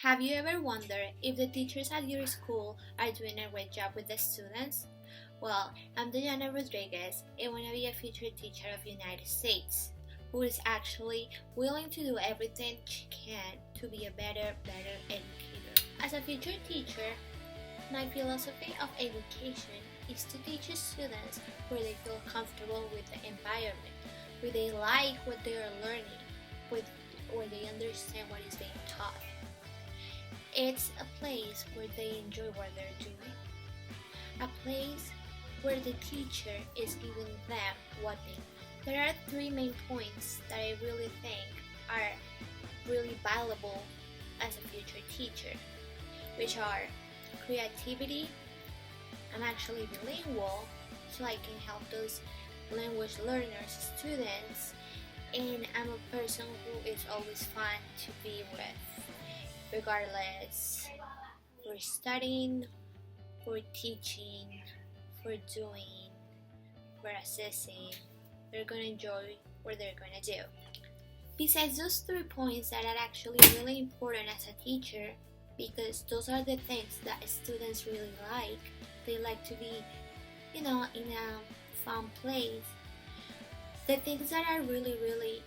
Have you ever wondered if the teachers at your school are doing a great job with the students? Well, I'm Diana Rodriguez, and I want to be a future teacher of the United States, who is actually willing to do everything she can to be a better educator. As a future teacher, my philosophy of education is to teach students where they feel comfortable with the environment, where they like what they are learning, where they understand what is being taught. It's a place where they enjoy what they're doing, a place where the teacher is giving them what they need. There are three main points that I really think are really valuable as a future teacher, which are creativity. I'm actually bilingual, so I can help those language learners, students, and I'm a person who is always fun to be with, regardless for studying, for teaching, for doing, for assessing. They're gonna enjoy what they're gonna do. Besides those 3 points that are actually really important as a teacher, because those are the things that students really like. They like to be, in a fun place. The things that are really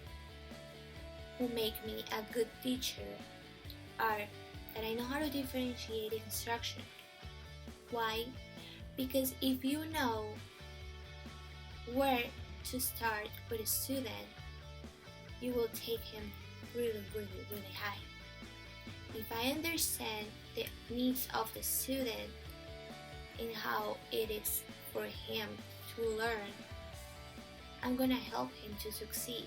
who make me a good teacher are that I know how to differentiate instruction. Why? Because if you know where to start with a student, you will take him really high. If I understand the needs of the student and how it is for him to learn, I'm gonna help him to succeed.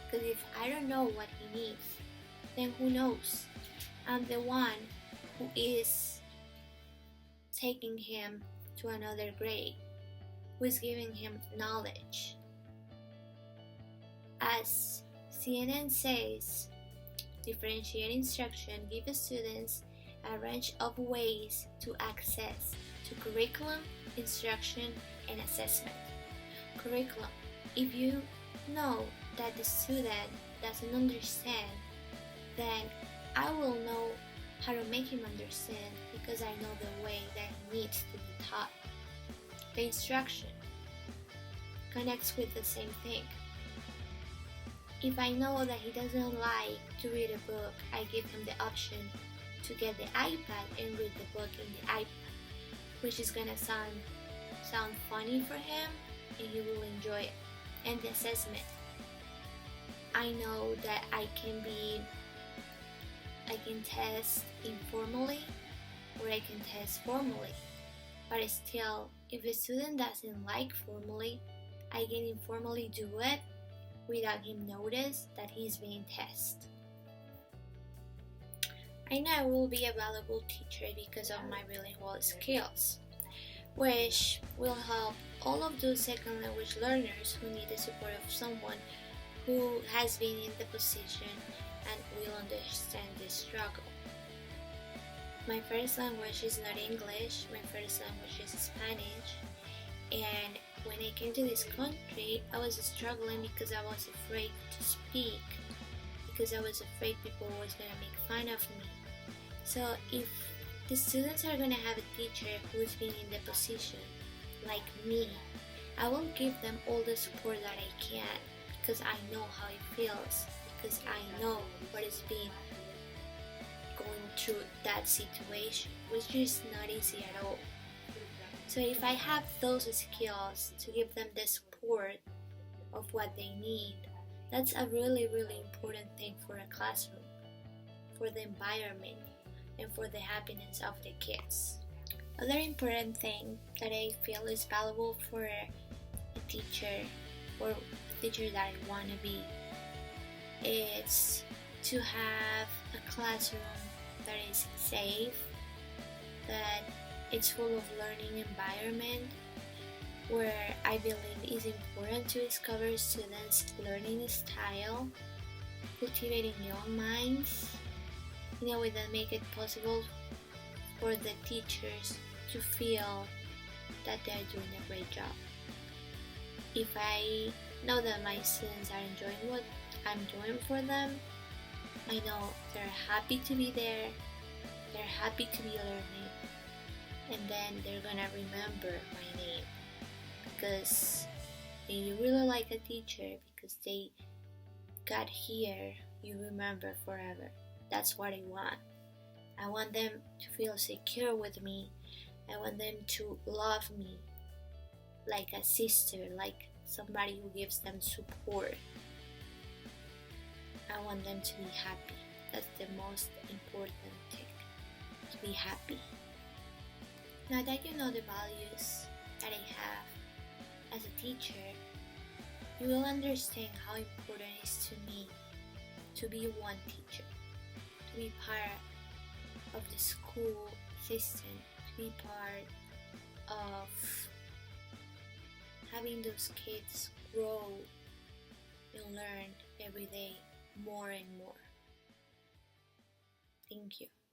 Because if I don't know what he needs, then who knows? I'm the one who is taking him to another grade, who is giving him knowledge. As CNN says, differentiate instruction gives students a range of ways to access to curriculum, instruction, and assessment. Curriculum. If you know that the student doesn't understand, then I will know how to make him understand because I know the way that he needs to be taught. The instruction connects with the same thing. If I know that he doesn't like to read a book, I give him the option to get the iPad and read the book in the iPad, which is gonna sound funny for him and he will enjoy it. And the assessment. I know that I can test informally or I can test formally, but still, if a student doesn't like formally, I can informally do it without him notice that he's being tested. I know I will be a valuable teacher because of my bilingual skills, which will help all of those second language learners who need the support of someone who has been in the position and will understand the struggle. My first language is not English, my first language is Spanish, and when I came to this country, I was struggling because I was afraid to speak, because I was afraid people was gonna make fun of me. So if the students are gonna have a teacher who's been in the position like me, I will give them all the support that I can because I know how it feels, because I know what is being going through that situation, which is not easy at all. So if I have those skills to give them the support of what they need, that's a really important thing for a classroom, for the environment, and for the happiness of the kids. Other important thing that I feel is valuable for a teacher or a teacher that I want to be is to have a classroom that is safe, that it's full of learning environment, where I believe it's important to discover students' learning style, cultivating young minds in a way that make it possible for the teachers to feel that they are doing a great job. If I know that my students are enjoying what I'm doing for them, I know they're happy to be there, they're happy to be learning, and then they're gonna remember my name because when you really like a teacher because they got here, you remember forever. That's what I want. I want them to feel secure with me. I want them to love me like a sister, like somebody who gives them support. I want them to be happy. That's the most important thing, to be happy. Now that you know the values that I have as a teacher, you will understand how important it is to me to be one teacher, to be part of the school system, to be part of having those kids grow and learn every day more and more. Thank you.